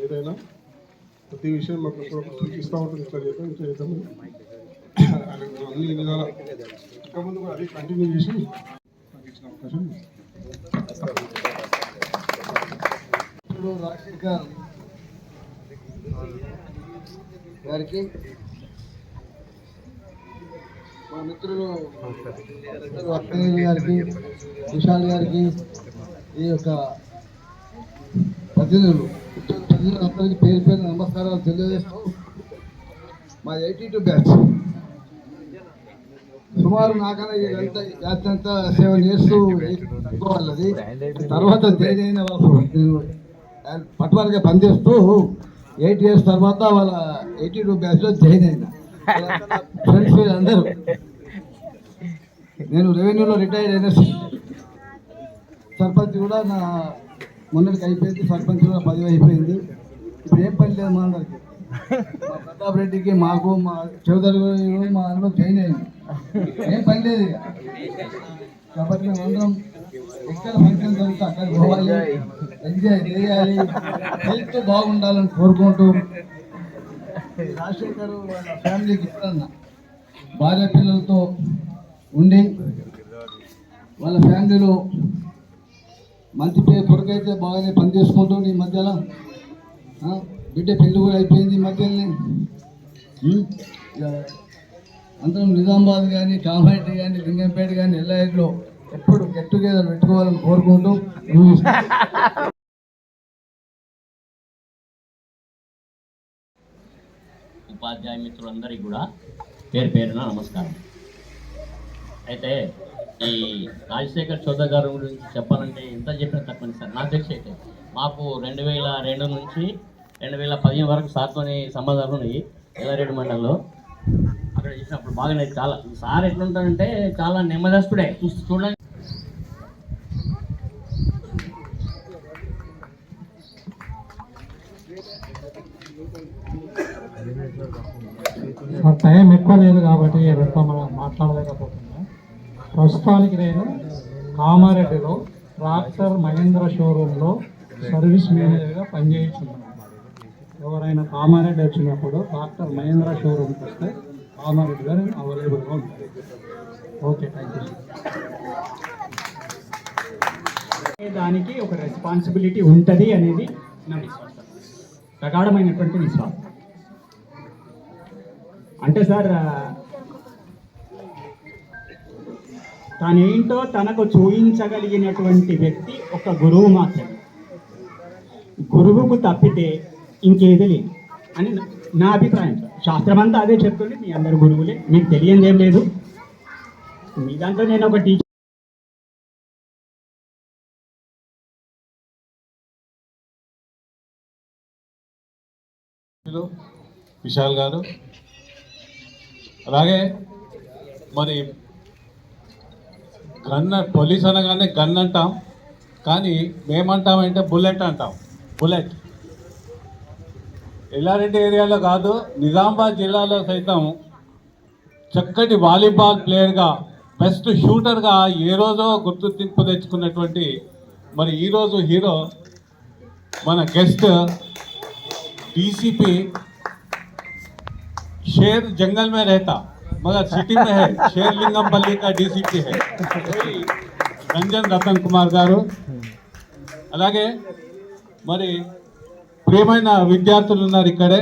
ఏదైనా ప్రతి విషయం మాకు సూచిస్తూ ఉంటుంది, ఇట్లా చేద్దాం ఇట్లా చేద్దాం అన్ని విధాల ఇంకా ముందు కూడా అది కంటిన్యూ చేసి నాకు ఇచ్చిన అవకాశం. రాజశేఖర్ గారికి, మా మిత్రులు అక్కయ్య గారికి, విశాల్ గారికి, ఈ యొక్క ప్రతినిధులందరికీ పేరు పేరు నమస్కారాలు తెలియజేస్తూ, మా 82 బ్యాచ్ సుమారు నాకన్నా బ్యాచ్ అంతా 7 years వాళ్ళది. తర్వాత తేదైన వాళ్ళు నేను పట్టువారిగా పనిచేస్తూ 8 years తర్వాత వాళ్ళ 82 బ్యాచ్లో జాయిన్ అయినా. ఫ్రెండ్స్ అందరూ నేను రెవెన్యూలో రిటైర్డ్ అయిన సర్పంచ్ కూడా నా మొన్నటికి అయిపోయింది, సర్పంచ్ కూడా 10 అయిపోయింది. ఇప్పుడు ఏం పని లేదు మా అందరికి. మా ప్రతాప్ రెడ్డికి, మాకు, మా చౌదరి మా అందరూ జాయిన్ అయింది, ఏం పని లేదు ఇక. కాబట్టి మేము అందరం ఎక్కడ ఫంక్షన్ జరుగుతుంది అక్కడికి పోవాలి, ఎంజాయ్ చేయాలి, హెల్త్ బాగుండాలని కోరుకుంటూ, రాజశేఖర్ వాళ్ళ ఫ్యామిలీకి ఎప్పుడన్నా భార్య పిల్లలతో ఉండి వాళ్ళ ఫ్యామిలీలో మంచి పేరు కొడుకైతే బాగానే పని చేసుకుంటూ ఈ మధ్యలో బిడ్డ పెళ్లి కూడా అయిపోయింది ఈ మధ్యలోనే. అందరం నిజామాబాద్ కానీ, కామారెడ్డి కానీ, లింగంపేట కానీ, ఎల్లాయిలో ఎప్పుడు గెట్ టుగెదర్ పెట్టుకోవాలని కోరుకుంటూ ఉపాధ్యాయ మిత్రులందరికీ కూడా పేరు పేరున నమస్కారం. అయితే ఈ రాజశేఖర్ చౌదరి గారి గురించి చెప్పాలంటే ఎంత చెప్పినా తక్కువ సార్. నాకు తెలిసి అయితే మాకు 2002 నుంచి 2015 వరకు సార్తోని సంబంధాలు ఉన్నాయి. ఎల్లారెడ్డి మండలంలో అక్కడ చేసినప్పుడు బాగానే చాలా సార్ ఎట్లుంటాడంటే చాలా నెమ్మదస్తుడే. చూడండి, టైం ఎక్కువ లేదు కాబట్టి ఎవరితో మనం మాట్లాడలేకపోతున్నాం. ప్రస్తుతానికి నేను కామారెడ్డిలో ట్రాక్టర్ మహేంద్ర షోరూంలో సర్వీస్ మేనేజర్గా పనిచేస్తున్నాను. ఎవరైనా కామారెడ్డి వచ్చినప్పుడు ట్రాక్టర్ మహేంద్ర షోరూమ్కి వస్తే కామారెడ్డి గారు అవైలబుల్గా ఉంటారు. Okay, thank you. దానికి ఒక రెస్పాన్సిబిలిటీ ఉంటుంది అనేది నా విశ్వాసం, ప్రగాఢమైనటువంటి విశ్వాసం. అంటే సార్ తనేంటో తనకు చూపించగలిగినటువంటి వ్యక్తి ఒక గురువు మాత్రమే. గురువుకు తప్పితే ఇంకేది లేదు అని నా అభిప్రాయం. శాస్త్రం అంతా అదే చెప్తుంది, మీ అందరు గురువులే, మీకు తెలియదు ఏం లేదు. మీ దాంట్లో నేను ఒక టీచర్. విశాల్ గారు, అలాగే మరి గన్, పోలీస్ అనగానే గన్ అంటాం, కానీ మేమంటామంటే బుల్లెట్ అంటాం. బుల్లెట్ ఎల్లారెడ్డి ఏరియాలో కాదు, నిజామాబాద్ జిల్లాలో సైతం చక్కటి వాలీబాల్ ప్లేయర్గా, బెస్ట్ షూటర్గా ఏ రోజో గుర్తింపు తెచ్చుకున్నటువంటి మరి ఈరోజు హీరో మన గెస్ట్ डीसीपी शेर जंगल में रहता मगर सिटी में है, शेर लिंगमपल्ली का डीसीपी है रंजन रतन कुमार गारू. అలాగే మరి ప్రియమైన విద్యార్థులు ఉన్నారు ఇక్కడే.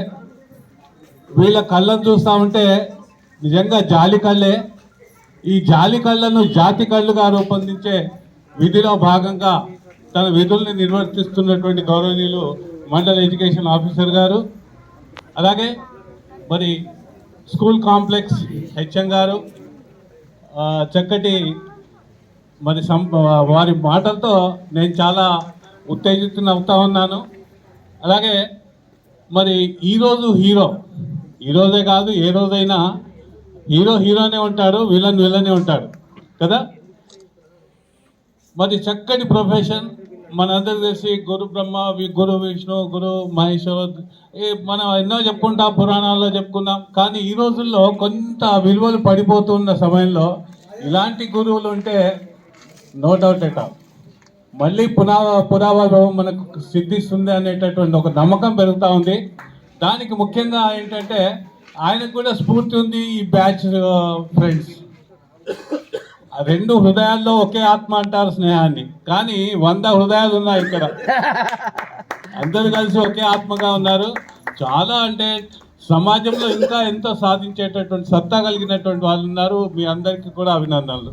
వీళ్ళ కళ్ళను చూస్తూ ఉంటే నిజంగా జాలి కళ్ళే. ఈ జాలి కళ్ళను జాతి కళ్ళుగా రూపొందించే విధిలో భాగంగా తన విధుల్ని నిర్వర్తిస్తున్నటువంటి గౌరవనీయులు మండల ఎడ్యుకేషన్ ఆఫీసర్ గారు, అలాగే మరి స్కూల్ కాంప్లెక్స్ హెచ్ఎం గారు చక్కటి మరి వారి మాటలతో నేను చాలా ఉత్తేజితునవుతా ఉన్నాను. అలాగే మరి ఈరోజు హీరో, ఈరోజే కాదు ఏ రోజైనా హీరో హీరోనే ఉంటాడు, విలన్ విలనే ఉంటాడు కదా. మరి చక్కటి ప్రొఫెషన్ మనందరికి తెలిసి గురు బ్రహ్మ, గురు విష్ణు, గురు మహేశ్వర్, మనం ఎన్నో చెప్పుకుంటాం, పురాణాల్లో చెప్పుకున్నాం. కానీ ఈ రోజుల్లో కొంత విలువలు పడిపోతున్న సమయంలో ఇలాంటి గురువులు ఉంటే నో డౌట్ ఎట్ ఆల్ మళ్ళీ పునరావృతం మనకు సిద్ధిస్తుంది అనేటటువంటి ఒక నమ్మకం పెరుగుతూ ఉంది. దానికి ముఖ్యంగా ఏంటంటే ఆయనకు కూడా స్ఫూర్తి ఉంది ఈ బ్యాచ్ ఫ్రెండ్స్. రెండు హృదయాల్లో ఒకే ఆత్మ అంటారు స్నేహాన్ని, కానీ 100 హృదయాలు ఉన్నాయి ఇక్కడ. అందరూ కలిసి ఒకే ఆత్మగా ఉన్నారు. చాలా అంటే సమాజంలో ఇంకా ఎంతో సాధించేటటువంటి సత్తా కలిగినటువంటి వాళ్ళు ఉన్నారు. మీ అందరికీ కూడా అభినందనలు.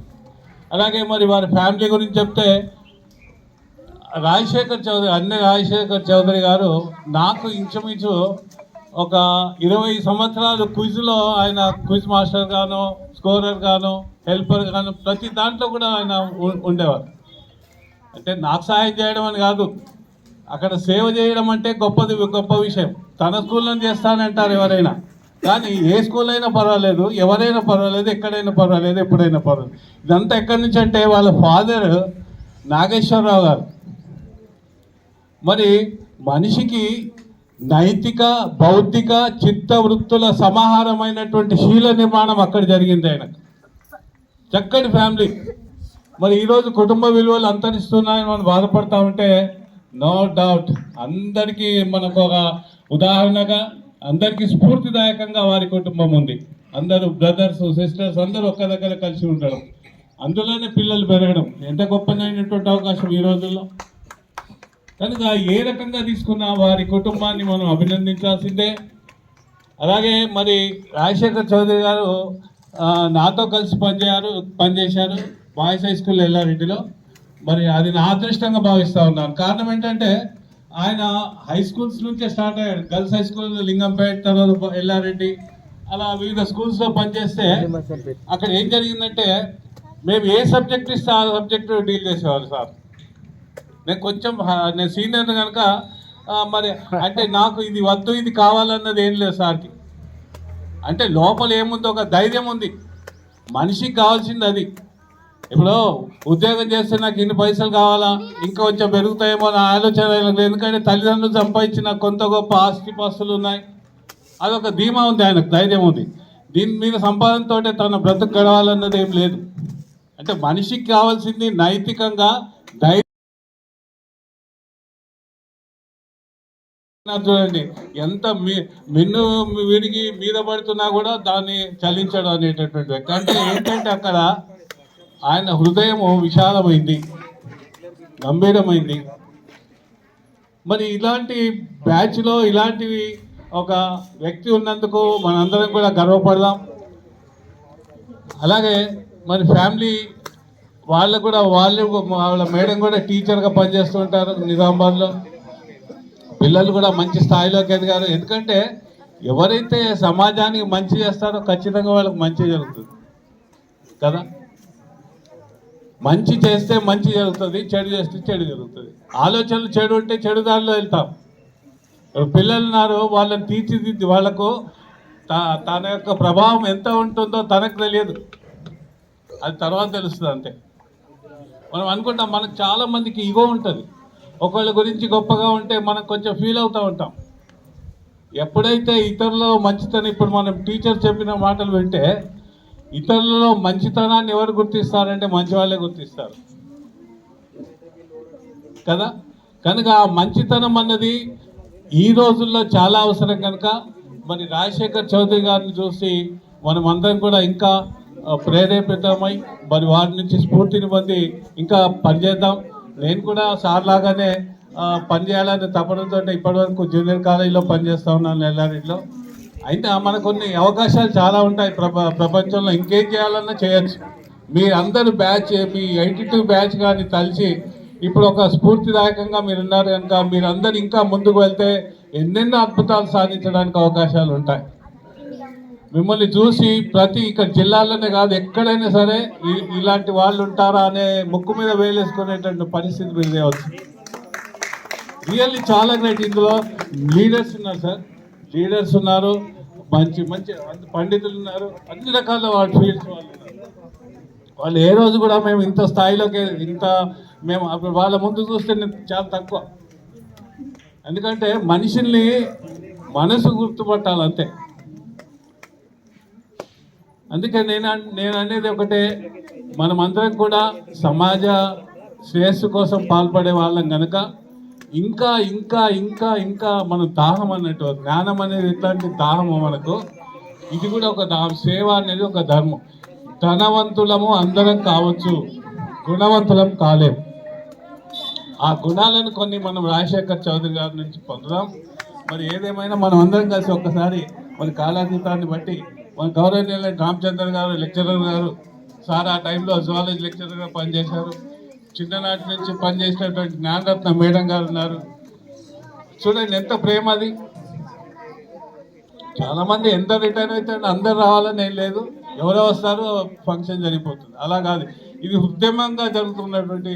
అలాగే మరి వారి ఫ్యామిలీ గురించి చెప్తే రాజశేఖర్ చౌదరి గారు నాకు ఇంచుమించు ఒక 20 సంవత్సరాలు క్విజ్లో ఆయన క్విజ్ మాస్టర్ గాను, స్కోరర్ గాను, హెల్పర్ గాను ప్రతి దాంట్లో కూడా ఆయన ఉండేవారు. అంటే నాకు సహాయం చేయడం అని కాదు, అక్కడ సేవ చేయడం అంటే గొప్ప విషయం. తన స్కూల్లో చేస్తానంటారు ఎవరైనా, కానీ ఏ స్కూల్ అయినా పర్వాలేదు, ఎవరైనా పర్వాలేదు, ఎక్కడైనా పర్వాలేదు, ఎప్పుడైనా పర్వాలేదు. ఇదంతా ఎక్కడి నుంచి అంటే వాళ్ళ ఫాదర్ నాగేశ్వరరావు గారు. మరి మనిషికి నైతిక, బౌద్ధిక, చిత్త వృత్తుల సమాహారమైనటువంటి శీల నిర్మాణం అక్కడ జరిగింది. ఆయనకు చక్కటి ఫ్యామిలీ. మరి ఈరోజు కుటుంబ విలువలు అంతరిస్తున్నాయని మనం బాధపడతా ఉంటే నో డౌట్ అందరికీ మనకు ఒక ఉదాహరణగా, అందరికీ స్ఫూర్తిదాయకంగా వారి కుటుంబం ఉంది. అందరూ బ్రదర్స్, సిస్టర్స్ అందరూ ఒక్క దగ్గర కలిసి ఉండడం, అందులోనే పిల్లలు పెరగడం ఎంత గొప్పనైనటువంటి అవకాశం ఈ రోజుల్లో. కనుక ఏ రకంగా తీసుకున్నా వారి కుటుంబాన్ని మనం అభినందించాల్సిందే. అలాగే మరి రాజశేఖర్ చౌదరి గారు నాతో కలిసి పనిచేశారు బాయ్స్ హై స్కూల్ ఎల్లారెడ్డిలో. మరి అది నా అదృష్టంగా భావిస్తూ ఉన్నాను. కారణం ఏంటంటే ఆయన హై స్కూల్స్ నుంచే స్టార్ట్ అయ్యాడు. గర్ల్స్ హై స్కూల్ లింగంపేట, తర్వాత ఎల్లారెడ్డి, అలా వివిధ స్కూల్స్లో పనిచేస్తే అక్కడ ఏం జరిగిందంటే మేము ఏ సబ్జెక్ట్ ఇస్తే ఆ సబ్జెక్ట్ డీల్ చేసేవారు సార్. నేను సీనియర్ కనుక మరి అంటే నాకు ఇది వద్దు ఇది కావాలన్నది ఏం లేదు సార్కి. అంటే లోపల ఏముంది, ఒక ధైర్యం ఉంది. మనిషికి కావాల్సింది అది. ఇప్పుడు ఉద్యోగం చేస్తే నాకు ఇన్ని పైసలు కావాలా, ఇంకా కొంచెం పెరుగుతాయేమో నా ఆలోచన. ఎందుకంటే తల్లిదండ్రులు సంపాదించిన కొంత గొప్ప ఆస్తిపాస్తులు ఉన్నాయి, అదొక ధీమా ఉంది, ఆయనకు ధైర్యం ఉంది. దీని మీద సంపాదనతో తన బ్రతుకు గడవాలన్నది ఏం లేదు. అంటే మనిషికి కావాల్సింది నైతికంగా ధైర్యం. చూడండి ఎంత మిన్ను విడిగి మీద పడుతున్నా కూడా దాన్ని చలించడం అనేటటువంటి వ్యక్తి. అంటే ఏంటంటే అక్కడ ఆయన హృదయము విశాలమైంది, గంభీరమైంది. మరి ఇలాంటి బ్యాచ్లో ఇలాంటివి ఒక వ్యక్తి ఉన్నందుకు మనందరం కూడా గర్వపడదాం. అలాగే మరి ఫ్యామిలీ వాళ్ళ మేడం కూడా టీచర్గా పనిచేస్తుంటారు నిజామాబాద్లో. పిల్లలు కూడా మంచి స్థాయిలోకి ఎదిగారు. ఎందుకంటే ఎవరైతే సమాజానికి మంచి చేస్తారో ఖచ్చితంగా వాళ్ళకి మంచి జరుగుతుంది కదా. మంచి చేస్తే మంచి జరుగుతుంది, చెడు చేస్తే చెడు జరుగుతుంది. ఆలోచనలు చెడు ఉంటే చెడు దారిలో వెళ్తాం. పిల్లలు ఉన్నారు, వాళ్ళని తీర్చిదిద్ది వాళ్ళకు తన యొక్క ప్రభావం ఎంత ఉంటుందో తనకు తెలియదు, అది తర్వాత తెలుస్తుంది. అంతే. మనం అనుకుంటాం మనకు చాలామందికి ఈగో ఉంటుంది, ఒకళ్ళ గురించి గొప్పగా ఉంటే మనం కొంచెం ఫీల్ అవుతూ ఉంటాం. ఎప్పుడైతే ఇతరులలో మంచితనం, ఇప్పుడు మనం టీచర్ చెప్పిన మాటలు వింటే ఇతరులలో మంచితనాన్ని ఎవరు గుర్తిస్తారంటే మంచి వాళ్ళే గుర్తిస్తారు కదా. కనుక ఆ మంచితనం అన్నది ఈ రోజుల్లో చాలా అవసరం. కనుక మరి రాజశేఖర్ చౌదరి గారిని చూసి మనం అందరం కూడా ఇంకా ప్రేరేపితమై మరి వారి నుంచి స్ఫూర్తిని పొంది ఇంకా పనిచేద్దాం. నేను కూడా సార్ లాగానే పనిచేయాలని తపనతో ఇప్పటివరకు జూనియర్ కాలేజీలో పనిచేస్తూ ఉన్నాను ఎల్లారెడ్డిలో. అయితే మనకు కొన్ని అవకాశాలు చాలా ఉంటాయి ప్రపంచంలో, ఇంకేం చేయాలన్నా చేయొచ్చు. మీ అందరు బ్యాచ్, మీ 82 బ్యాచ్ కానీ కలిసి ఇప్పుడు ఒక స్ఫూర్తిదాయకంగా మీరు ఉన్నారు కనుక మీరందరూ ఇంకా ముందుకు వెళ్తే ఎన్నెన్నో అద్భుతాలు సాధించడానికి అవకాశాలు ఉంటాయి. మిమ్మల్ని చూసి ప్రతి ఇక్కడ జిల్లాలోనే కాదు ఎక్కడైనా సరే ఇలాంటి వాళ్ళు ఉంటారా అనే ముక్కు మీద వేలేసుకునేటువంటి పరిస్థితి మీరు తేవచ్చు. రియల్లీ చాలా గ్రేట్. ఇందులో లీడర్స్ ఉన్నారు సార్, లీడర్స్ ఉన్నారు, మంచి మంచి పండితులు ఉన్నారు, అన్ని రకాల వాళ్ళ ఫీల్డ్స్ వాళ్ళు ఉన్నారు. వాళ్ళు ఏ రోజు కూడా మేము ఇంత స్థాయిలోకి మేము వాళ్ళ ముందు చూస్తే చాలా తక్కువ. ఎందుకంటే మనిషిని మనసు గుర్తుపట్టాలి అంతే. అందుకే నేను అనేది ఒకటే, మనమందరం కూడా సమాజ శ్రేయస్సు కోసం పాల్పడే వాళ్ళం కనుక ఇంకా ఇంకా ఇంకా ఇంకా మనం దాహం అన్నట్టు, జ్ఞానం అనేది ఎట్లాంటి దాహము మనకు, ఇది కూడా ఒక దాహం. సేవ అనేది ఒక ధర్మం. ధనవంతులము అందరం కావచ్చు, గుణవంతులం కాలేం. ఆ గుణాలను కొన్ని మనం రాజశేఖర్ చౌదరి గారి నుంచి పొందుదాం. మరి ఏదేమైనా మనం అందరం కలిసి ఒక్కసారి మరి కాలాతీతాన్ని బట్టి మన గౌరవనీయులైన రామచంద్ర గారు లెక్చరర్ గారు, సార్ ఆ టైంలో జువాలజీ లెక్చరర్గా పనిచేశారు. చిన్ననాటి నుంచి పనిచేసినటువంటి జ్ఞానరత్న మేడం గారు ఉన్నారు. చూడండి ఎంత ప్రేమ అది. చాలామంది ఎంత రిటైర్ అయితే అందరు రావాలని ఏం లేదు, ఎవరో వస్తారో ఫంక్షన్ జరిగిపోతుంది. అలా కాదు, ఇది ఉద్యమంగా జరుగుతున్నటువంటి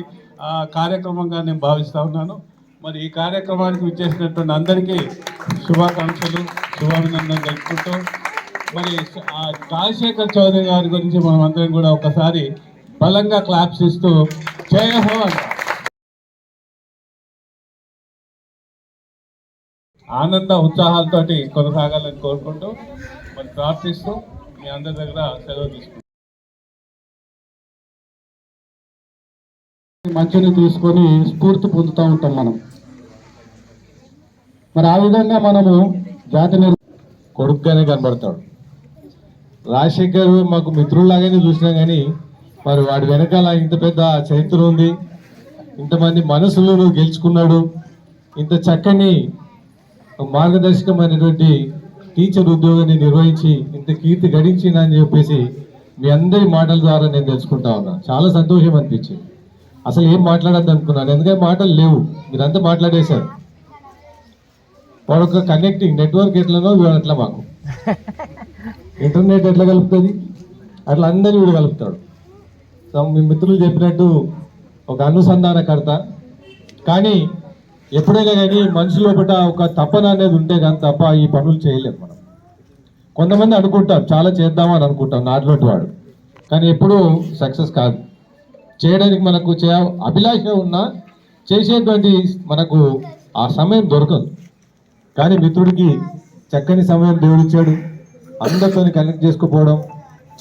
కార్యక్రమంగా నేను భావిస్తూ ఉన్నాను. మరి ఈ కార్యక్రమానికి విచ్చేసినటువంటి అందరికీ శుభాకాంక్షలు, శుభాభినందనలు తెలుపుకుంటూ మరి రాజశేఖర్ చౌదరి గారి గురించి మనం అందరం కూడా ఒకసారి బలంగా క్లాప్స్ ఇస్తూ జయ హో అంటాం. ఆనంద ఉత్సాహాలతోటి కొనసాగాలని కోరుకుంటూ మరి ప్రార్థిస్తూ మీ అందరి దగ్గర సెలవు తీసుకుంటాం. మంచిని తీసుకొని స్ఫూర్తి పొందుతూ ఉంటాం మనం. మరి ఆ విధంగా మనము జాతిని కొడుకుగానే కనబడతాడు. రాజశేఖర్ మాకు మిత్రుల్లాగానే చూసినా కానీ మరి వాడి వెనకాల ఇంత పెద్ద చరిత్ర ఉంది, ఇంతమంది మనసులను గెలుచుకున్నాడు, ఇంత చక్కని మార్గదర్శకమైనటువంటి టీచర్ ఉద్యోగాన్ని నిర్వహించి ఇంత కీర్తి గడించిందని చెప్పేసి మీ అందరి మాటల ద్వారా నేను తెలుసుకుంటా ఉన్నా. చాలా సంతోషం అనిపించింది. అసలు ఏం మాట్లాడద్దు అనుకున్నాను, ఎందుకంటే మాటలు లేవు, మీరంతా మాట్లాడేశారు. వాడొక కనెక్టింగ్ నెట్వర్క్ ఎట్లనో వీడు అట్లా, మాకు ఇంటర్నెట్ ఎట్లా కలుపుతుంది అట్లా అందరినీ వీడు కలుపుతాడు. సో మీ మిత్రులు చెప్పినట్టు ఒక అనుసంధానకర్త. కానీ ఎప్పుడైనా కానీ మనిషి లోపల ఒక తపన అనేది ఉంటే కానీ తప్ప ఈ పనులు చేయలేము మనం. కొంతమంది అనుకుంటాం చాలా చేద్దామని అనుకుంటాం నాటిలోటి వాడు, కానీ ఎప్పుడూ సక్సెస్ కాదు. చేయడానికి మనకు అభిలాష ఉన్నా చేసేటువంటి మనకు ఆ సమయం దొరకదు. కానీ మిత్రుడికి చక్కని సమయం దేవుడిచ్చాడు. అందరితో కనెక్ట్ చేసుకుపోవడం,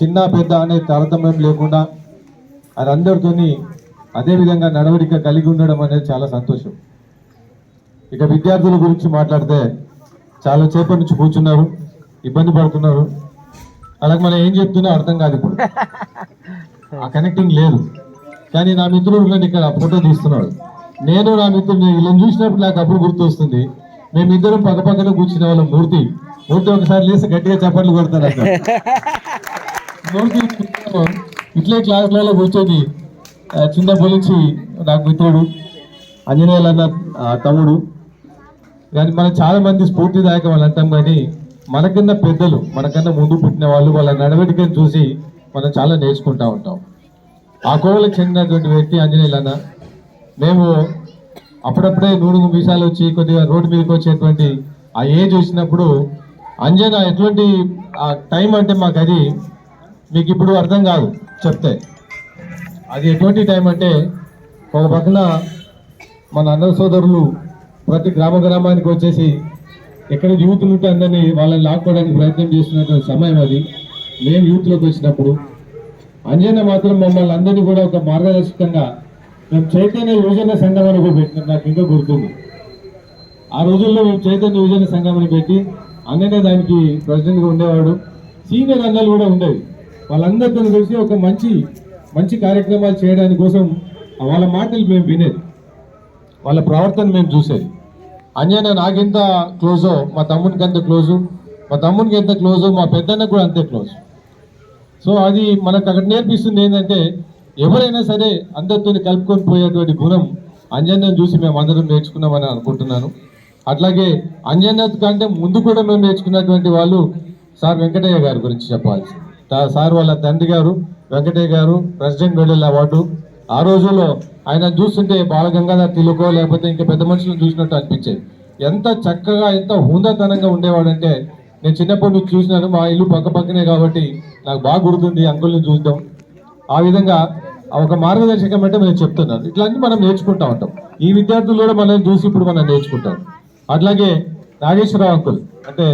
చిన్న పెద్ద అనే తారతమ్యం లేకుండా అది అందరితోని అదేవిధంగా నడవడిక కలిగి ఉండడం అనేది చాలా సంతోషం. ఇక విద్యార్థుల గురించి మాట్లాడితే చాలా సేపటి నుంచి కూర్చున్నారు, ఇబ్బంది పడుతున్నారు. అలాగే మనం ఏం చెప్తున్నా అర్థం కాదు, ఇప్పుడు ఆ కనెక్టింగ్ లేదు. కానీ నా మిత్రుడు నన్ను ఇక్కడ ఫోటో తీస్తున్నాడు. నేను నా మిత్రుడిని వీళ్ళని చూసినప్పుడు నాకు అప్పుడు గుర్తు వస్తుంది, మేమిద్దరం పక్కపక్కన కూర్చునే వాళ్ళం. మూర్తి ఒకసారి లేసి గట్టిగా చప్పట్లు కొడతాను. మూర్తి ఇట్లే క్లాసులలో కూర్చొని చిన్నప్పటి నుంచి నాకు మిత్రుడు, ఆంజనేయులు అన్న తమ్ముడు. కానీ మనం చాలా మంది స్ఫూర్తిదాయకం అని అంటాం, కానీ మనకన్నా పెద్దలు, మనకన్నా ముందు పుట్టిన వాళ్ళు, వాళ్ళ నడవడికను చూసి మనం చాలా నేర్చుకుంటూ ఉంటాం. ఆ కోవలకు చెందినటువంటి వ్యక్తి ఆంజనేయులు అన్న. మేము అప్పుడప్పుడే 100 మీసాలు వచ్చి కొద్దిగా రోడ్డు మీదకి వచ్చేటువంటి ఆ ఏజ్ వచ్చినప్పుడు అంజన ఎటువంటి ఆ టైం అంటే మాకు అది మీకు ఇప్పుడు అర్థం కాదు చెప్తే. అది ఎటువంటి టైం అంటే ఒక పక్కన మన అన్న సోదరులు ప్రతి గ్రామానికి వచ్చేసి ఎక్కడ యూత్లు ఉంటే అందరినీ వాళ్ళని లాక్కోవడానికి ప్రయత్నం చేస్తున్నటువంటి సమయం అది. మేము యూత్లోకి వచ్చినప్పుడు అంజన మాత్రం మమ్మల్ని అందరినీ కూడా ఒక మార్గదర్శకంగా మేము చైతన్య యువజన సంఘం అని కూడా పెట్టినాం. నాకు ఇంకా గుర్తుంది, ఆ రోజుల్లో మేము చైతన్య యువజన సంఘం అని పెట్టి అన్ననే దానికి ప్రెసిడెంట్గా ఉండేవాడు. సీనియర్ అన్నలు కూడా ఉండేవి. వాళ్ళందరితో కలిసి ఒక మంచి కార్యక్రమాలు చేయడానికి కోసం వాళ్ళ మాటలు మేము వినేది, వాళ్ళ ప్రవర్తన మేము చూసేది. అంజన నాకెంత క్లోజో మా తమ్మునికి అంత క్లోజు, మా తమ్మునికి ఎంత క్లోజు మా పెద్దన్నకు కూడా అంతే క్లోజ్. సో అది మనకు అక్కడ నేర్పిస్తుంది ఏంటంటే ఎవరైనా సరే అందరితో కలుపుకొని పోయేటువంటి గుణం అంజన్నను చూసి మేము అందరం నేర్చుకున్నామని అనుకుంటున్నాను. అట్లాగే అంజన్న కంటే ముందు కూడా మేము నేర్చుకున్నటువంటి వాళ్ళు సార్ వెంకటయ్య గారి గురించి చెప్పాలి. సార్ వాళ్ళ తండ్రి గారు వెంకటయ్య గారు ప్రెసిడెంట్ మెడల్ అవార్డు. ఆ రోజుల్లో ఆయన చూస్తుంటే బాలగంగాధర్ తిలకో లేకపోతే ఇంకా పెద్ద మనుషులను చూసినట్టు అనిపించేది. ఎంత చక్కగా ఎంత హుందాతనంగా ఉండేవాడంటే నేను చిన్నప్పటి నుంచి చూసినాను. మా ఇల్లు పక్కనే కాబట్టి నాకు బాగా గుర్తుంది అంకుల్ని చూద్దాం. ఆ విధంగా ఒక మార్గదర్శకం అంటే నేను చెప్తున్నాను. ఇట్లాంటి మనం నేర్చుకుంటా ఉంటాం. ఈ విద్యార్థులు కూడా మనం చూసి ఇప్పుడు మనం నేర్చుకుంటాం. అట్లాగే నాగేశ్వరరావు అంకుల్ అంటే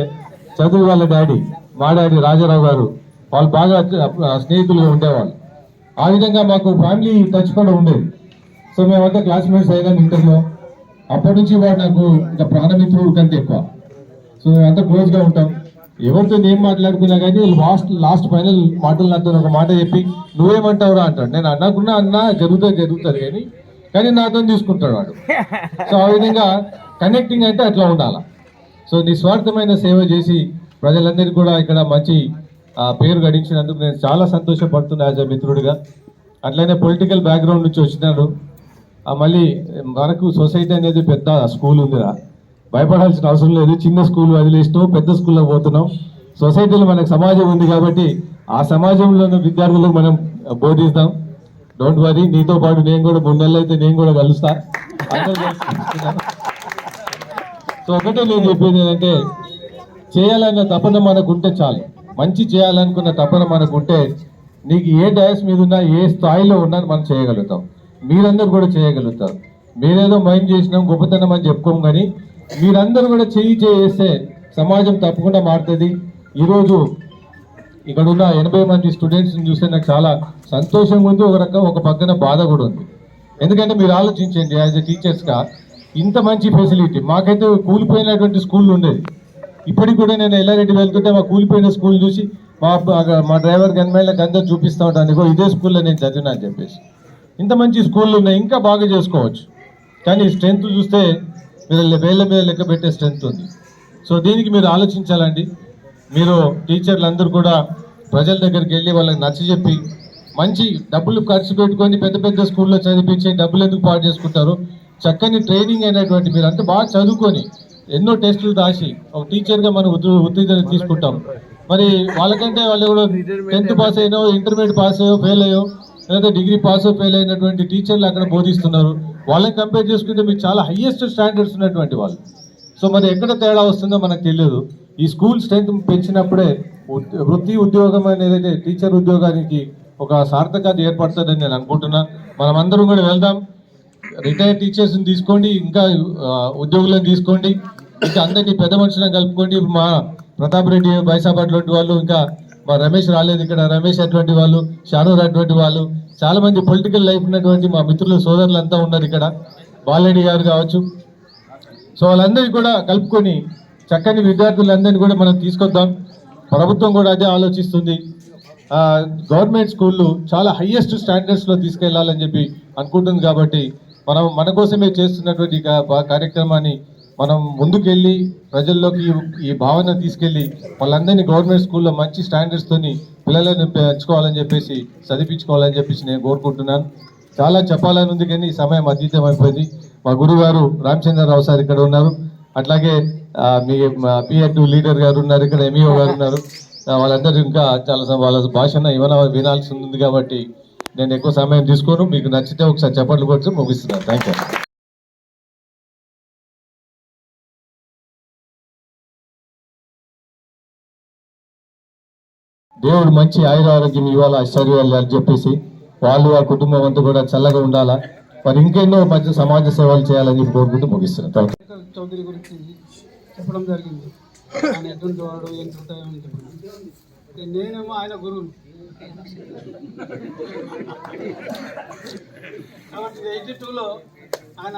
చదువు వాళ్ళ డాడీ, మా డాడీ రాజారావు గారు, వాళ్ళు బాగా స్నేహితులుగా ఉండేవాళ్ళు. ఆ విధంగా మాకు ఫ్యామిలీ టచ్ కూడా ఉండేది. సో మేమంతా క్లాస్మేట్స్ అయ్యాం ఇంటర్లో. అప్పటి నుంచి వాడు నాకు ఇంకా ప్రాణమిత్రుడు కంటే ఎక్కువ. సో మేమంతా క్లోజ్గా ఉంటాం. ఎవరితో ఏం మాట్లాడుకున్నా కానీ లాస్ట్ ఫైనల్ మాటలు నాతో ఒక మాట చెప్పి నువ్వేమంటావురా అంటాడు. నేను అన్నా జరుగుతుంది కానీ నాతో తీసుకుంటాడు వాడు. సో ఆ విధంగా కనెక్టింగ్ అంటే అట్లా ఉండాలి. సో నిస్వార్థమైన సేవ చేసి ప్రజలందరికీ కూడా ఇక్కడ మంచి పేరు గడించినందుకు నేను చాలా సంతోషపడుతున్నా యాజ్ అ మిత్రుడిగా. అట్లనే పొలిటికల్ బ్యాక్గ్రౌండ్ నుంచి వచ్చినారు. మళ్ళీ మనకు సొసైటీ అనేది పెద్ద స్కూల్ ఉందిరా, భయపడాల్సిన అవసరం లేదు. చిన్న స్కూల్ వదిలేసినాం, పెద్ద స్కూల్లో పోతున్నాం. సొసైటీలో మనకు సమాజం ఉంది కాబట్టి ఆ సమాజంలో ఉన్న విద్యార్థులకు మనం బోధిస్తాం. డోంట్ వరీ, నీతో పాటు నేను కూడా 3 నెలలు అయితే నేను కూడా కలుస్తా. సో ఒకటే నేను చెప్పేది ఏంటంటే చేయాలన్న తపన మనకు ఉంటే చాలు. మంచి చేయాలనుకున్న తపన మనకు ఉంటే నీకు ఏ డయాస్ మీద ఉన్నా ఏ స్థాయిలో ఉన్నా మనం చేయగలుగుతాం. మీరందరూ కూడా చేయగలుగుతారు. మీరేదో మైండ్ చేసినాం గొప్పతనం అని చెప్పుకోం, కానీ మీరందరూ కూడా చేస్తే సమాజం తప్పకుండా మారుతుంది. ఈరోజు ఇక్కడ ఉన్న 80 మంది స్టూడెంట్స్ని చూస్తే నాకు చాలా సంతోషంగా ఉంది, ఒక పక్కన బాధ కూడా ఉంది. ఎందుకంటే మీరు ఆలోచించండి, యాజ్ ఎ టీచర్స్గా ఇంత మంచి ఫెసిలిటీ మాకైతే కూలిపోయినటువంటి స్కూల్ ఉండేది. ఇప్పటికి కూడా నేను ఎల్లారెడ్డి వెళ్తుంటే మా కూలిపోయిన స్కూల్ చూసి మా డ్రైవర్ గన్మేళ్ళకి అందరూ చూపిస్తూ ఉంటాను, ఇదే స్కూల్లో నేను చదివినా అని చెప్పేసి. ఇంత మంచి స్కూళ్ళు ఉన్నాయి, ఇంకా బాగా చేసుకోవచ్చు. కానీ స్ట్రెంత్ చూస్తే మీరు వేళ్ళ మీద లెక్క పెట్టే స్ట్రెంత్ ఉంది. సో దీనికి మీరు ఆలోచించాలండి. మీరు టీచర్లు అందరూ కూడా ప్రజల దగ్గరికి వెళ్ళి వాళ్ళకి నచ్చజెప్పి మంచి డబ్బులు ఖర్చు పెట్టుకొని పెద్ద స్కూల్లో చదివించే డబ్బులు ఎందుకు పాటు చేసుకుంటారు? చక్కని ట్రైనింగ్ అయినటువంటి మీరు అంతా బాగా చదువుకొని ఎన్నో టెస్టులు రాసి ఒక టీచర్గా మనం ఉత్తీర్ణత తీసుకుంటాం. మరి వాళ్ళకంటే వాళ్ళు కూడా 10th పాస్ అయినో, ఇంటర్మీడియట్ పాస్ అయ్యో, ఫెయిల్ అయ్యో, లేదా డిగ్రీ పాస్ ఫెయిల్ అయినటువంటి టీచర్లు అక్కడ బోధిస్తున్నారు. వాళ్ళని కంపేర్ చేసుకుంటే మీకు చాలా హైయెస్ట్ స్టాండర్డ్స్ ఉన్నటువంటి వాళ్ళు. సో మరి ఎక్కడ తేడా వస్తుందో మనకు తెలియదు. ఈ స్కూల్ స్ట్రెంత్ పెంచినప్పుడే వృత్తి ఉద్యోగం అనేది టీచర్ ఉద్యోగానికి ఒక సార్థకత ఏర్పడుతుందని నేను అనుకుంటున్నా. మనం అందరం కూడా వెళ్దాం. రిటైర్డ్ టీచర్స్ని తీసుకోండి, ఇంకా ఉద్యోగులను తీసుకోండి, ఇంకా అందరినీ పెద్ద మనుషులను కలుపుకోండి. మా ప్రతాప్ రెడ్డి బైసాబ్ అటువంటి వాళ్ళు, ఇంకా మా రమేష్ రాలేదు ఇక్కడ, రమేష్ అటువంటి వాళ్ళు, షానూర్ అటువంటి వాళ్ళు, చాలా మంది పొలిటికల్ లైఫ్ ఉన్నటువంటి మా మిత్రులు సోదరులు అంతా ఉన్నారు ఇక్కడ, బాలరెడ్డి గారు కావచ్చు. సో వాళ్ళందరినీ కూడా కలుపుకొని చక్కని విద్యార్థులందరినీ కూడా మనం తీసుకొద్దాం. ప్రభుత్వం కూడా అదే ఆలోచిస్తుంది. గవర్నమెంట్ స్కూళ్ళు చాలా హైయెస్ట్ స్టాండర్డ్స్లో తీసుకెళ్లాలని చెప్పి అనుకుంటుంది. కాబట్టి మనం మన కోసమే చేస్తున్నటువంటి కార్యక్రమాన్ని మనం ముందుకెళ్ళి ప్రజల్లోకి ఈ భావన తీసుకెళ్ళి వాళ్ళందరినీ గవర్నమెంట్ స్కూల్లో మంచి స్టాండర్డ్స్తోని పిల్లలను పెంచుకోవాలని చెప్పేసి చదివించుకోవాలని చెప్పేసి నేను కోరుకుంటున్నాను. చాలా చెప్పాలని ఉంది కానీ ఈ సమయం అతీతం అయిపోయింది. మా గురుగారు రామచంద్రరావు సార్ ఇక్కడ ఉన్నారు, అట్లాగే మీ PA2 లీడర్ గారు ఉన్నారు, ఇక్కడ MEO గారు ఉన్నారు. వాళ్ళందరూ ఇంకా చాలా వాళ్ళ భాషను వినాల్సి ఉంది కాబట్టి నేను ఎక్కువ సమయం తీసుకోను. మీకు నచ్చితే ఒకసారి చప్పట్లు కొట్టి ముగిస్తున్నాను. Thank you. దేవుడు మంచి ఆయురారోగ్యం ఇవ్వాలా, ఐశ్వర్యాలు అని చెప్పేసి వాళ్ళు ఆ కుటుంబం అంతా కూడా చల్లగా ఉండాలా, మరి ఇంకెన్నో మంచి సమాజ సేవలు చేయాలని కోరుకుంటూ ముగిస్తున్నాను. చౌదరి గురించి చెప్పడం జరిగింది. ఆయన ఎటువంటి వాడు, ఎంత నేనేమో ఆయన గురువును. కాబట్టి 82లో ఆయన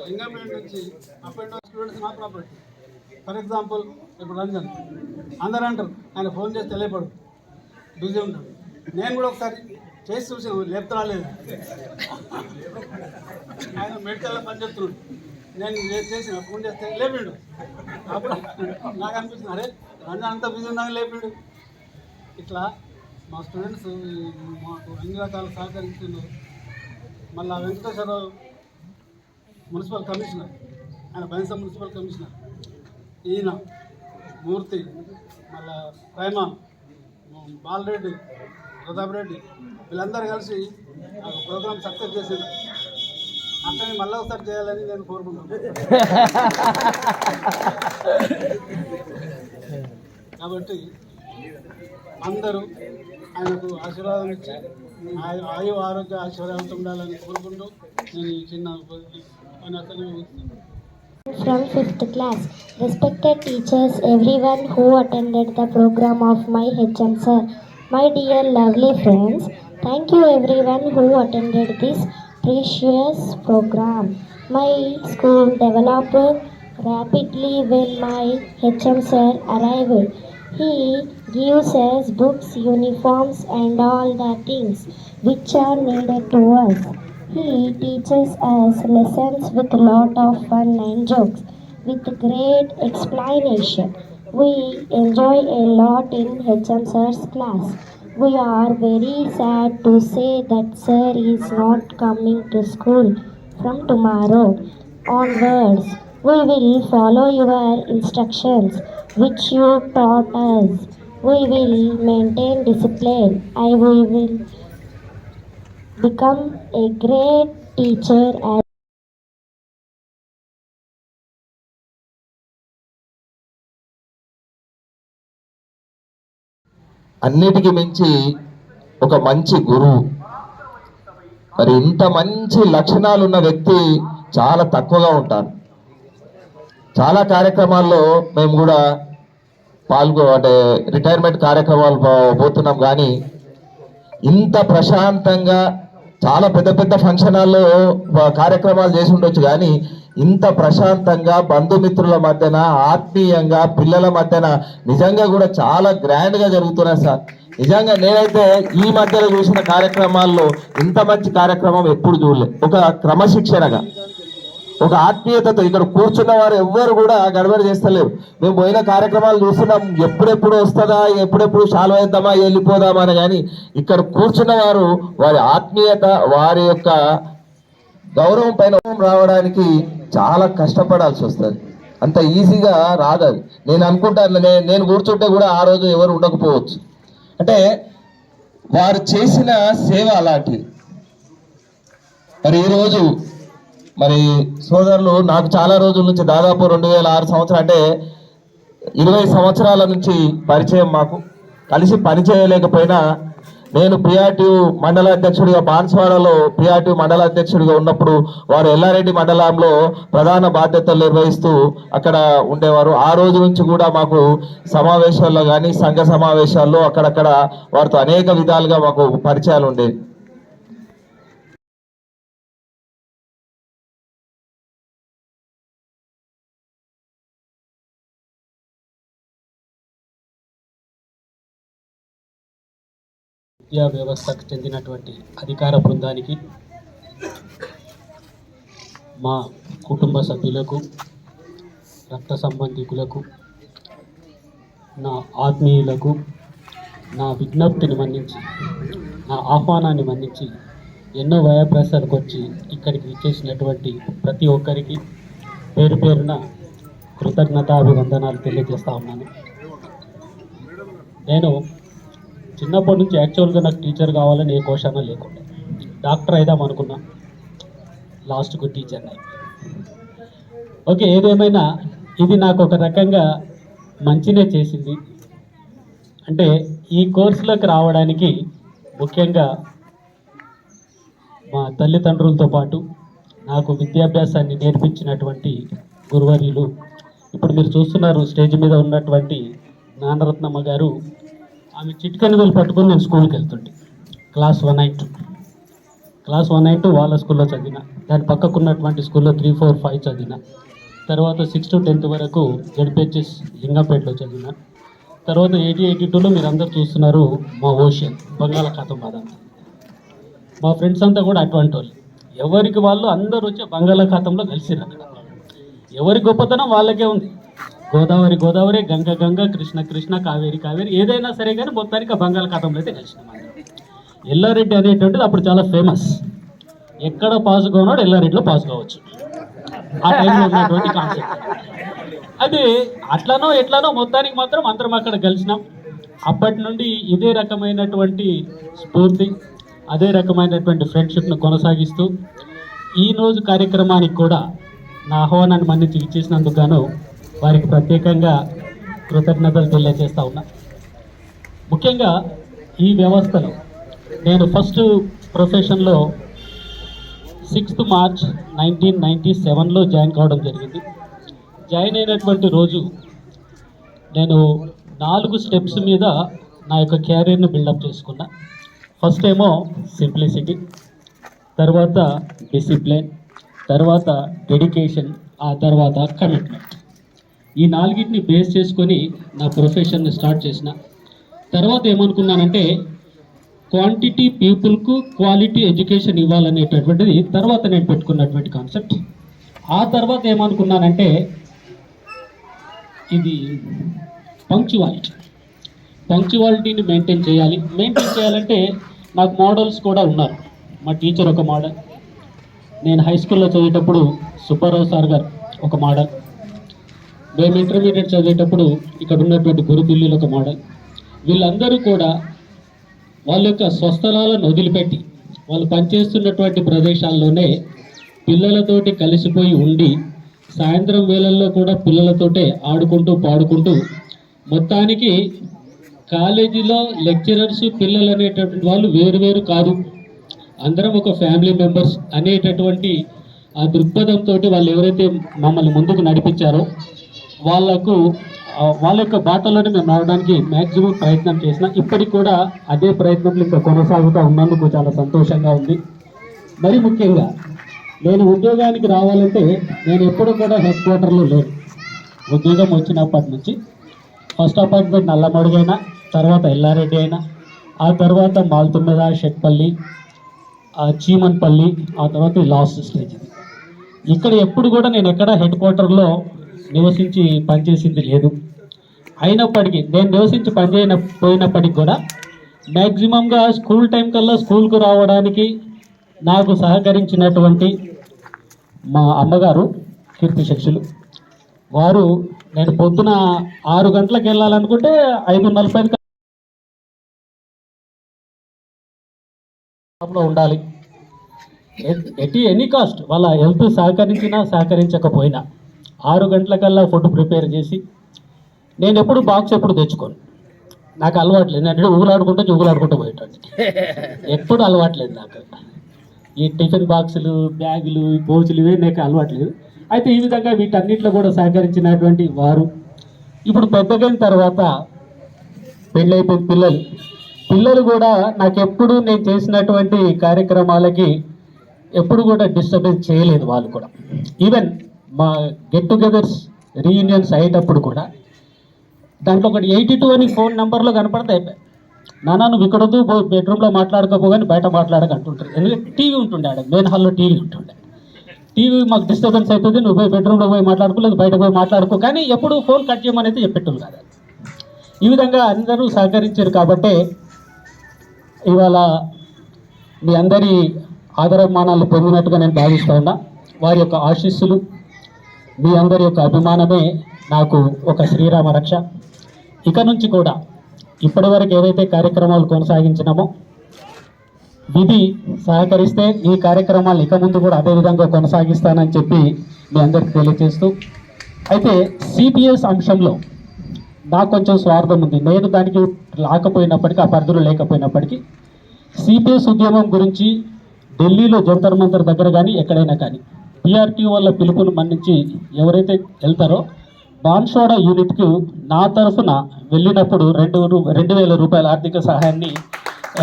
లింగంపేట నుంచి అప్ అండ్ డౌన్ స్టూడెంట్స్ నా ప్రాపర్టీ. ఫర్ ఎగ్జాంపుల్ ఇప్పుడు రంజన్ అందరూ అంటారు ఆయన ఫోన్ చేసి తెలియపడు, బిజీ ఉంటాడు. నేను కూడా ఒకసారి చేసి చూసాను, లేపుతా లేదు. ఆయన మెడికల్లో పనిచేస్తున్నాడు, నేను చేసిన ఫోన్ చేస్తే లేపిండు. అప్పుడు నాకు అనిపిస్తుంది, అరే రంజన్ అంతా బిజీ ఉన్నాక లేపిండు. ఇట్లా మా స్టూడెంట్స్ మాకు అన్ని రకాల సహకరిస్తున్నారు. మళ్ళీ వెంకటేశ్వరరావు మున్సిపల్ కమిషనర్, ఆయన బైన్స మున్సిపల్ కమిషనర్, ఈయన మూర్తి, మళ్ళా ప్రేమ, బాలరెడ్డి, ప్రతాప్ రెడ్డి, వీళ్ళందరూ కలిసి నాకు ప్రోగ్రామ్ సక్సెస్ చేసింది. అట్లనే మళ్ళీ ఒకసారి చేయాలని నేను కోరుకుంటున్నాను. కాబట్టి అందరూ ఆయనకు ఆశీర్వాదం ఇచ్చి ఆయు ఆరోగ్య ఆశీర్వాదంతో ఉండాలని కోరుకుంటూ నేను ఈ చిన్న From 5th class, respected teachers, everyone who attended the program of my HM sir, my dear lovely friends, thank you everyone who attended this precious program. My school developed rapidly when my HM sir arrived. He gives us books, uniforms, and all the things which are needed to us. He teaches us lessons with a lot of fun and jokes, with great explanation. We enjoy a lot in HM sir's class. We are very sad to say that sir is not coming to school from tomorrow onwards. We will follow your instructions which you taught us. We will maintain discipline. I will become a great teacher as అన్నిటికీ మించి ఒక మంచి గురువు. మరి ఇంత మంచి లక్షణాలు ఉన్న వ్యక్తి చాలా తక్కువగా ఉంటారు. చాలా కార్యక్రమాల్లో మేము కూడా అంటే రిటైర్మెంట్ కార్యక్రమాలు పోతున్నాం, కానీ ఇంత ప్రశాంతంగా చాలా పెద్ద పెద్ద ఫంక్షన్ హాల్లో కార్యక్రమాలు చేసి ఉండొచ్చు, కానీ ఇంత ప్రశాంతంగా బంధుమిత్రుల మధ్యన ఆత్మీయంగా పిల్లల మధ్యన నిజంగా కూడా చాలా గ్రాండ్గా జరుగుతున్నాయి సార్. నిజంగా నేనైతే ఈ మధ్యలో చూసిన కార్యక్రమాల్లో ఇంత మంచి కార్యక్రమం ఎప్పుడు చూడలేదు. ఒక క్రమశిక్షణగా, ఒక ఆత్మీయతతో ఇక్కడ కూర్చున్న వారు ఎవ్వరు కూడా గడబడి చేస్తలేరు. మేము పోయిన కార్యక్రమాలు చూస్తున్నాం, ఎప్పుడెప్పుడు వస్తుందా, ఎప్పుడెప్పుడు షాల్వ వేద్దామా, వెళ్ళిపోదామా అని. కానీ ఇక్కడ కూర్చున్న వారు వారి ఆత్మీయత, వారి యొక్క గౌరవం పైన రావడానికి చాలా కష్టపడాల్సి వస్తుంది. అంత ఈజీగా రాదు అది. నేను అనుకుంటాను, నేను కూర్చుంటే కూడా ఆ రోజు ఎవరు ఉండకపోవచ్చు. అంటే వారు చేసిన సేవ అలాంటిది. మరి ఈరోజు మరి సోదరులు నాకు చాలా రోజుల నుంచి, దాదాపు 2006 సంవత్సరం, అంటే 20 సంవత్సరాల నుంచి పరిచయం. మాకు కలిసి పనిచేయలేకపోయినా నేను PRTU మండల అధ్యక్షుడిగా, బాన్స్వాడలో PRTU మండల అధ్యక్షుడిగా ఉన్నప్పుడు వారు ఎల్లారెడ్డి మండలంలో ప్రధాన బాధ్యతలు నిర్వహిస్తూ అక్కడ ఉండేవారు. ఆ రోజు నుంచి కూడా మాకు సమావేశాల్లో కానీ సంఘ సమావేశాల్లో అక్కడక్కడ వారితో అనేక విధాలుగా మాకు పరిచయాలు ఉండేవి. విద్యా వ్యవస్థకు చెందినటువంటి అధికార బృందానికి, మా కుటుంబ సభ్యులకు, రక్త సంబంధికులకు, నా ఆత్మీయులకు నా విజ్ఞప్తిని మన్నించి, నా ఆహ్వానాన్ని మన్నించి ఎన్నో వ్యయప్రసాలకు వచ్చి ఇక్కడికి విచ్చేసినటువంటి ప్రతి ఒక్కరికి పేరు పేరున కృతజ్ఞతాభివందనాలు తెలియజేస్తా ఉన్నాను. నేను చిన్నప్పటి నుంచి యాక్చువల్గా నాకు టీచర్ కావాలని ఏ కోశాన లేకుండా డాక్టర్ అయిదాం అనుకున్నా, లాస్ట్కు టీచర్ని. ఓకే, ఏదేమైనా ఇది నాకు ఒక రకంగా మంచినే చేసింది. అంటే ఈ కోర్సులోకి రావడానికి ముఖ్యంగా మా తల్లిదండ్రులతో పాటు నాకు విద్యాభ్యాసాన్ని నేర్పించినటువంటి గురువర్యులు, ఇప్పుడు మీరు చూస్తున్నారు స్టేజ్ మీద ఉన్నటువంటి నానరత్నమ్మ గారు. ఆమె చిట్కనిదలు పట్టుకొని నేను స్కూల్కి వెళ్తుంటే క్లాస్ 192 వాళ్ళ స్కూల్లో చదివిన, దాని పక్కకున్నటువంటి స్కూల్లో 3, 4, 5 చదివిన. తర్వాత 6 to 10th వరకు ZPHS లింగంపేటలో చదివిన. తర్వాత 80-82లో మీరు అందరు చూస్తున్నారు మా ఓషన్ బంగాళాఖాతం అదంతా. మా ఫ్రెండ్స్ అంతా కూడా అటువంటి వాళ్ళు, ఎవరికి వాళ్ళు అందరూ వచ్చి బంగాళాఖాతంలో కలిసిరు. అక్కడ ఎవరి గొప్పతనం వాళ్ళకే ఉంది. గోదావరి గోదావరి, గంగ గంగ, కృష్ణ కృష్ణ, కావేరి కావేరి, ఏదైనా సరే కానీ మొత్తానికి ఆ బంగాళాఖాతంలో అయితే కలిసినాం. ఎల్లారెడ్డి అనేటువంటిది అప్పుడు చాలా ఫేమస్. ఎక్కడ పాస్ కావున్నాడు ఎల్లారెడ్డిలో పాస్ కావచ్చు, ఆ టైంలో ఉన్నటువంటి కాన్సెప్ట్ అది. అట్లనో ఎట్లనో మొత్తానికి మాత్రం అందరం అక్కడ కలిసినాం. అప్పటి నుండి ఇదే రకమైనటువంటి స్ఫూర్తి, అదే రకమైనటువంటి ఫ్రెండ్షిప్ను కొనసాగిస్తూ ఈరోజు కార్యక్రమానికి కూడా నా ఆహ్వానాన్ని మన్నించి ఇచ్చేసినందుకు గాను వారికి ప్రత్యేకంగా కృతజ్ఞతలు తెలియజేస్తా ఉన్నా. ముఖ్యంగా ఈ వ్యవస్థలో నేను ఫస్ట్ ప్రొఫెషన్లో 6th March 1997లో జాయిన్ కావడం జరిగింది. జాయిన్ అయినటువంటి రోజు నేను 4 స్టెప్స్ మీద నా యొక్క క్యారియర్ని బిల్డప్ చేసుకున్నా. ఫస్ట్ ఏమో సింప్లిసిటీ, తర్వాత డిసిప్లిన్, తర్వాత డెడికేషన్, ఆ తర్వాత కమిట్మెంట్. ఈ నాలుగింటిని బేస్ చేసుకొని నా ప్రొఫెషన్ని స్టార్ట్ చేసిన తర్వాత ఏమనుకున్నానంటే క్వాంటిటీ పీపుల్కు క్వాలిటీ ఎడ్యుకేషన్ ఇవ్వాలనేటటువంటిది తర్వాత నేను పెట్టుకున్నటువంటి కాన్సెప్ట్. ఆ తర్వాత ఏమనుకున్నానంటే ఇది పంక్చువాలిటీని మెయింటైన్ చేయాలంటే నాకు మోడల్స్ కూడా ఉన్నారు. మా టీచర్ ఒక మోడల్, నేను హై స్కూల్లో చదివేటప్పుడు సుబ్బారావు సార్ గారు ఒక మోడల్, మేము ఇంటర్మీడియట్ చదివేటప్పుడు ఇక్కడ ఉన్నటువంటి గురుతుల్యులు ఒక మోడల్. వీళ్ళందరూ కూడా వాళ్ళ యొక్క స్వస్థలాలను వదిలిపెట్టి వాళ్ళు పనిచేస్తున్నటువంటి ప్రదేశాల్లోనే పిల్లలతోటి కలిసిపోయి ఉండి సాయంత్రం వేళల్లో కూడా పిల్లలతోటే ఆడుకుంటూ పాడుకుంటూ మొత్తానికి కాలేజీలో లెక్చరర్స్ పిల్లలు అనేటటువంటి వాళ్ళు వేరు కాదు, అందరం ఒక ఫ్యామిలీ మెంబర్స్ అనేటటువంటి ఆ దృక్పథంతో వాళ్ళు ఎవరైతే మమ్మల్ని ముందుకు నడిపించారో వాళ్ళ యొక్క బాటలోనే మేము రావడానికి మ్యాక్సిమం ప్రయత్నం చేసిన. ఇప్పటికి కూడా అదే ప్రయత్నంలో ఇంకా కొనసాగుతూ ఉన్నందుకు చాలా సంతోషంగా ఉంది. మరి ముఖ్యంగా నేను ఉద్యోగానికి రావాలంటే నేను ఎప్పుడు కూడా హెడ్ క్వార్టర్లో లేను. ఉద్యోగం వచ్చినప్పటి నుంచి ఫస్ట్ అపాయింట్మెంట్ నల్లమడుగైనా, తర్వాత ఎల్లారెడ్డి అయినా, ఆ తర్వాత మాల్తుమ్మెద, షెట్పల్లి, చీమన్పల్లి, ఆ తర్వాత లాస్ట్ స్టేజ్. ఇక్కడ ఎప్పుడు కూడా నేను ఎక్కడ హెడ్ క్వార్టర్లో నివసించి పనిచేసింది లేదు. అయినప్పటికీ నేను నివసించి పోయినప్పటికి కూడా మ్యాక్సిమంగా స్కూల్ టైం కల్లా స్కూల్కు రావడానికి నాకు సహకరించినటువంటి మా అమ్మగారు కీర్తిశేషులు వారు, నేను పొద్దున 6 గంటలకు వెళ్ళాలనుకుంటే 5:45 ఉండాలి. ఎనీ కాస్ట్ వాళ్ళ హెల్త్ సహకరించినా సహకరించకపోయినా 6 గంటలకల్లా ఫుడ్ ప్రిపేర్ చేసి, నేను ఎప్పుడు బాక్స్ ఎప్పుడు తెచ్చుకోను, నాకు అలవాట్లేదు. నేను ఊగులాడుకుంటూ పోయేటండి, ఎప్పుడు అలవాట్లేదు నాకు. ఈ టిఫిన్ బాక్సులు, బ్యాగులు, పోచులు ఇవే నాకు అలవాట్లేదు. అయితే ఈ విధంగా వీటన్నిటిలో కూడా సహకరించినటువంటి వారు ఇప్పుడు పెద్దగైన తర్వాత పెళ్ళైపోయిన పిల్లలు కూడా నాకు ఎప్పుడు నేను చేసినటువంటి కార్యక్రమాలకి ఎప్పుడు కూడా డిస్టర్బెన్స్ చేయలేదు. వాళ్ళు కూడా ఈవెన్ మా గెట్ టుగెదర్స్ రీయూనియన్స్ అయ్యేటప్పుడు కూడా దాంట్లో ఒకటి 82 అని ఫోన్ నెంబర్లో కనపడితే అయిపోయాయి. నాన్న నువ్వు ఇక్కడ వద్దు, బెడ్రూమ్లో మాట్లాడుకోపోగానే బయట మాట్లాడక అంటుంటారు. ఎందుకంటే టీవీ ఉంటుండే, ఆడ మెయిన్ హాల్లో టీవీ ఉంటుండే. టీవీ మాకు డిస్టర్బెన్స్ అవుతుంది, నువ్వు పోయి బెడ్రూమ్లో పోయి మాట్లాడుకోలేదు, బయట పోయి మాట్లాడుకో, కానీ ఎప్పుడు ఫోన్ కట్ చేయమని అయితే చెప్పేట్టును కాదు. ఈ విధంగా అందరూ సహకరించారు కాబట్టే ఇవాళ మీ అందరి ఆదరాభిమానాలు పొందినట్టుగా నేను భావిస్తూ ఉన్నా. వారి యొక్క ఆశీస్సులు, మీ అందరి యొక్క అభిమానమే నాకు ఒక శ్రీరామ రక్ష. ఇక నుంచి కూడా ఇప్పటి వరకు ఏవైతే కార్యక్రమాలు కొనసాగించినామో విధి సహకరిస్తే ఈ కార్యక్రమాలు ఇక ముందు కూడా అదే విధంగా కొనసాగిస్తానని చెప్పి మీ అందరికి తెలియజేస్తూ, అయితే సిపిఎస్ అంశంలో నాకు కొంచెం స్వార్థం ఉంది. నేను దానికి రాకపోయినప్పటికీ, ఆ పరిధిలో లేకపోయినప్పటికీ సిపిఎస్ ఉద్యమం గురించి ఢిల్లీలో జంతర్ మంతర్ దగ్గర కానీ ఎక్కడైనా కానీ పిఆర్టీ వాళ్ళ పిలుపును మన్నించి ఎవరైతే వెళ్తారో బాన్షోడా యూనిట్కు నా తరఫున వెళ్ళినప్పుడు 2,000 రూపాయల ఆర్థిక సహాయాన్ని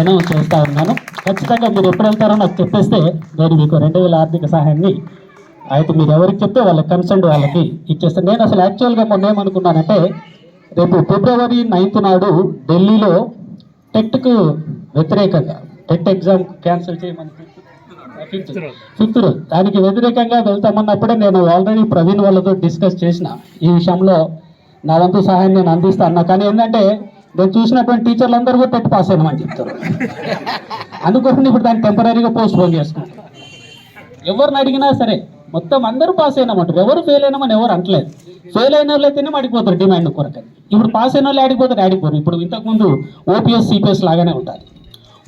అనౌన్స్ చేస్తూ ఉన్నాను. ఖచ్చితంగా మీరు ఎప్పుడు వెళ్తారో నాకు చెప్పేస్తే నేను మీకు 2,000 ఆర్థిక సహాయాన్ని అయితే మీరు ఎవరికి చెప్తే వాళ్ళ కన్సర్న్ వాళ్ళకి ఇచ్చేస్తాను. నేను అసలు యాక్చువల్గా మొన్న ఏమనుకున్నానంటే రేపు February 9th నాడు ఢిల్లీలో టెట్కు వ్యతిరేకంగా టెట్ ఎగ్జామ్ క్యాన్సిల్ చేయమని 5th రోజు దానికి వ్యతిరేకంగా వెళ్తామన్నప్పుడే నేను ఆల్రెడీ ప్రవీణ్ వాళ్ళతో డిస్కస్ చేసిన ఈ విషయంలో నా వంతు సహాయం నేను అందిస్తాను. కానీ ఏంటంటే నేను చూసినటువంటి టీచర్లు అందరూ కూడా టెట్ పాస్ అయినామని చెప్తారు. అందుకోసం ఇప్పుడు దాన్ని టెంపరీగా పోస్ట్ పోన్ చేసుకుంటారు. ఎవరిని అడిగినా సరే మొత్తం అందరూ పాస్ అయినామంటారు, ఎవరు ఫెయిల్ అయినామని ఎవరు అంటలేదు. ఫెయిల్ అయిన వాళ్ళు అయితేనే అడిగిపోతారు డిమాండ్ కొరకని. ఇప్పుడు పాస్ అయిన వాళ్ళు అడిగిపోరు. ఇప్పుడు ఇంతకుముందు ఓపీఎస్ సిపిఎస్ లాగానే ఉంటుంది.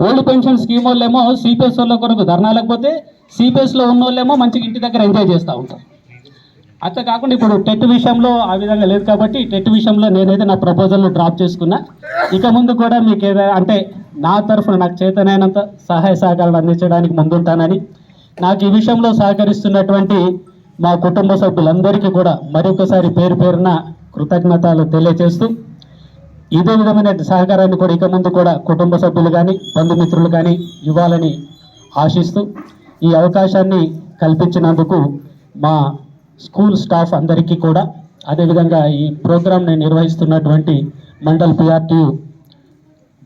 ఓల్డ్ పెన్షన్ స్కీమ్ వాళ్ళేమో సిపిఎస్ వాళ్ళ కొరకు ధర్నా, లేకపోతే సిపిఎస్లో ఉన్న వాళ్ళేమో మంచిగా ఇంటి దగ్గర ఎంజాయ్ చేస్తూ ఉంటారు. అట్లా కాకుండా ఇప్పుడు టెట్ విషయంలో ఆ విధంగా లేదు కాబట్టి టెట్ విషయంలో నేనైతే నా ప్రపోజల్ను డ్రాప్ చేసుకున్నా. ఇక ముందు కూడా మీకు ఏదైనా అంటే నా తరఫున నాకు చేతనైనంత సహాయ సహకారాలు అందించడానికి ముందుంటానని, నాకు ఈ విషయంలో సహకరిస్తున్నటువంటి మా కుటుంబ సభ్యులందరికీ కూడా మరొకసారి పేరు పేరున కృతజ్ఞతలు తెలియజేస్తూ, ఇదే విధమైన సహకారాన్ని కూడా ఇక ముందు కూడా కుటుంబ సభ్యులు కానీ బంధుమిత్రులు కానీ ఇవ్వాలని ఆశిస్తూ, ఈ అవకాశాన్ని కల్పించినందుకు మా స్కూల్ స్టాఫ్ అందరికీ కూడా, అదేవిధంగా ఈ ప్రోగ్రాంని నిర్వహిస్తున్నటువంటి మండల్ పిఆర్టీయు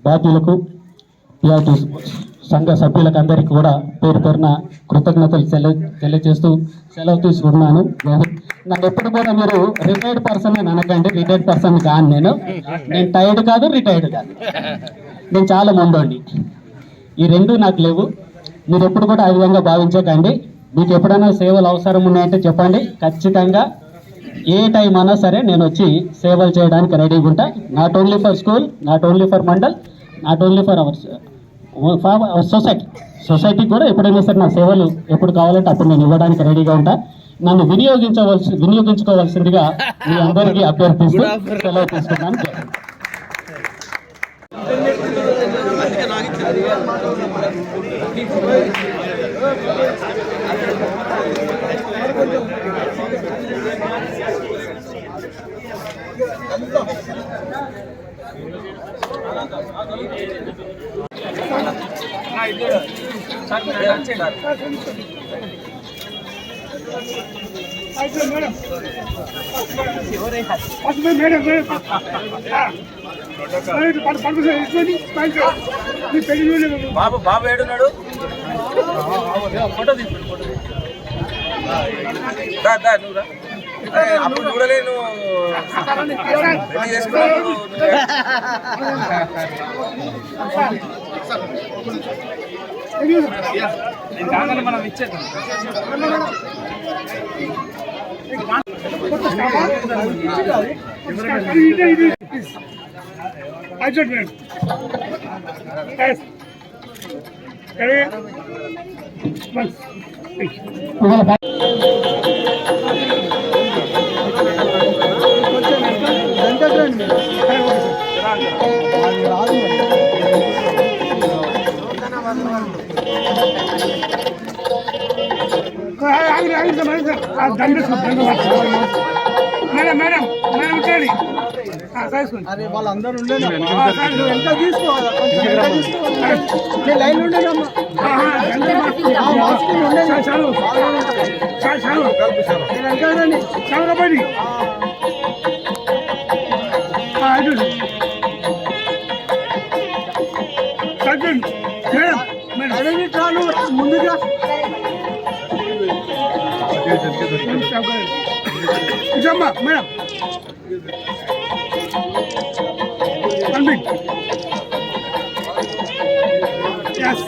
బాధ్యులకు, పిఆర్టీ సంఘ సభ్యులకు అందరికీ కూడా పేరు పేరున కృతజ్ఞతలు తెలియజేస్తూ సెలవు తీసుకుంటున్నాను. నన్ను ఎప్పుడు కూడా మీరు రిటైర్డ్ పర్సన్ అని అనకండి, రిటైర్డ్ పర్సన్ కాను నేను టైర్డ్ కాదు, రిటైర్డ్ కాదు, నేను చాలా ముందండి. ఈ రెండు నాకు లేవు. మీరు ఎప్పుడు కూడా ఆ విధంగా భావించకండి. మీకు ఎప్పుడైనా సేవలు అవసరం ఉన్నాయంటే చెప్పండి, ఖచ్చితంగా ఏ టైం అయినా సరే నేను వచ్చి సేవలు చేయడానికి రెడీగా ఉంటా. Not only for school, not only for mandal, not only for hour సొసైటీకి కూడా ఎప్పుడైనా సరే నా సేవలు ఎప్పుడు కావాలంటే అప్పుడు నేను ఇవ్వడానికి రెడీగా ఉంటా. నన్ను వినియోగించుకోవాల్సిందిగా మీ అందరికీ అభ్యర్థిస్తూ సెలవు తీసుకున్నాను. బాబు బాబు ఏడున్నాడు? ఫోటో తీసు, నువ్వు రా. అప్పుడు చూడలేను చేసుకున్నాను. మనం ఇచ్చేద్దాం. వాళ్ళందరూ ఉండేది ఎంత తీసుకోవాలి లైన్ ఉండేదమ్మా. ముందుగా మేడం yes.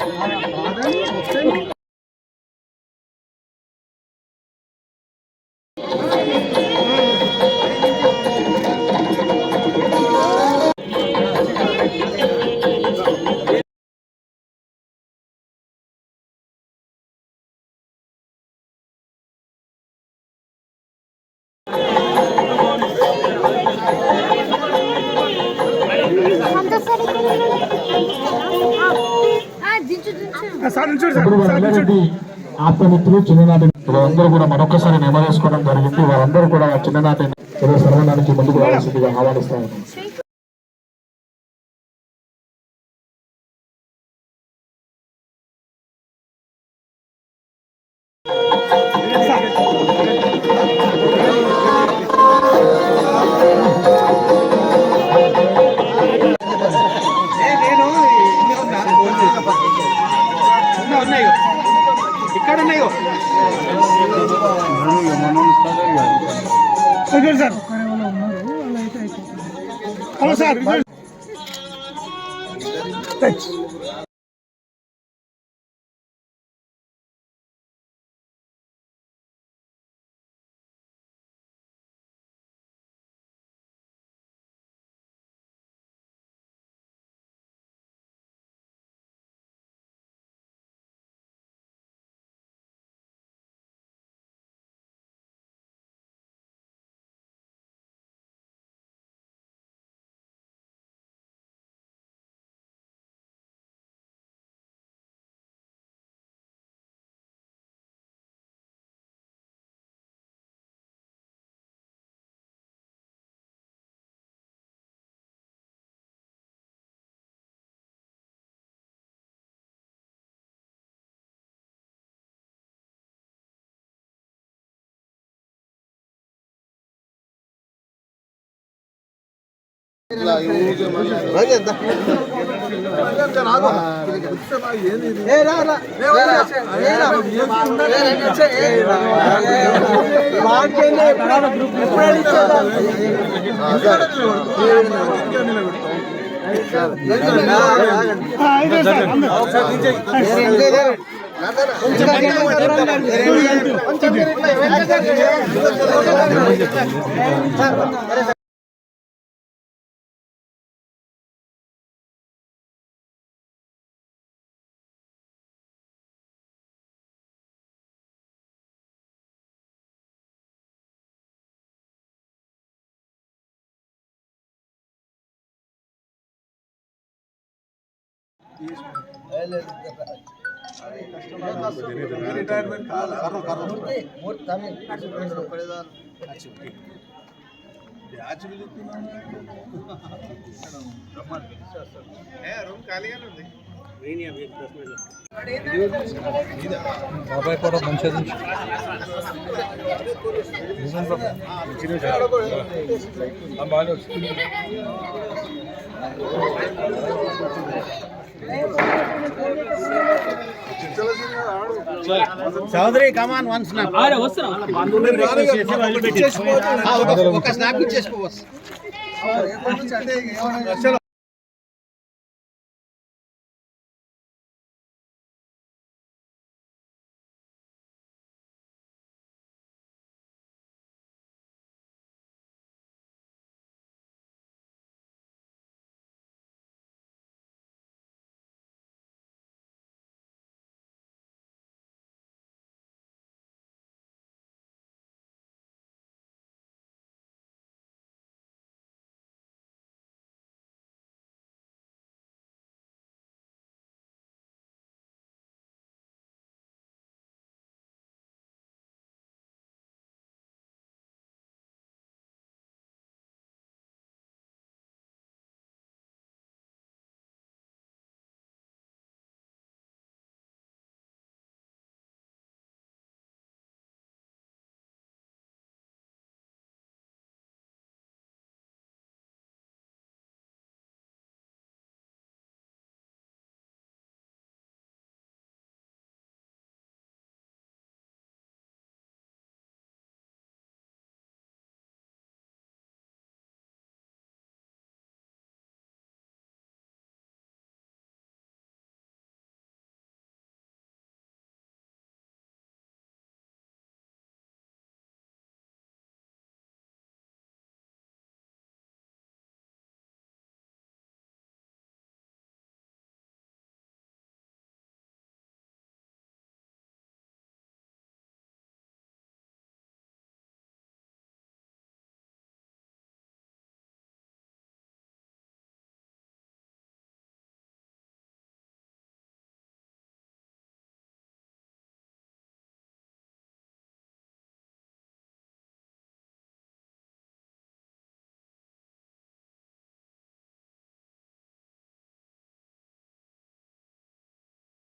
ఆత్మమిత్రులు చిన్ననాటి వాళ్ళందరూ కూడా మరొకసారి నెమరేసుకోవడం జరిగింది. వారందరూ కూడా చిన్ననాటి సర్వనానికి ముందుకు రావాల్సిందిగా ఆహ్వానిస్తాను. ఇక్కడ ఉన్నాయో సార్. Hello sir. బాబాయ్ కూడా మంచిది బాగా వస్తుంది చౌదరి కమాన్ వన్ స్నాప్ ఒక స్నాప్ ఇచ్చేసుకోవచ్చు.